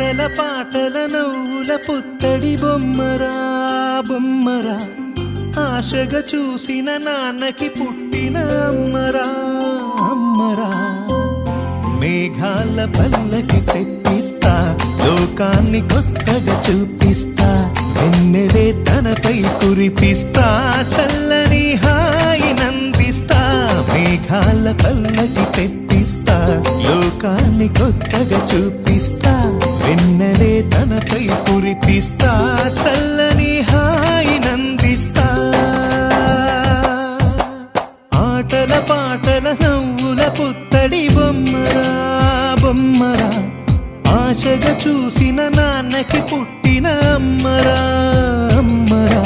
ఆటల పాటల నవ్వుల పుత్తడి బొమ్మరా బొమ్మరా ఆశగా చూసిన నాన్నకి పుట్టిన అమ్మరా అమ్మరా మేఘాల పల్లకి తెప్పిస్తా లోకాన్ని కొత్తగా చూపిస్తా వెన్నెలే తనపై కురిపిస్తా చల్లని హాయినందిస్తా మేఘాల పల్లకి తెప్పిస్తా లోకాన్ని కొత్తగా చూపిస్తా వెన్నెలే తనపై కురిపిస్తా చల్లని హాయినందిస్తా ఆటల పాటల నవ్వుల పుత్తడి బొమ్మరా బొమ్మరా ఆశగా చూసిన నాన్నకి పుట్టిన అమ్మరా అమ్మరా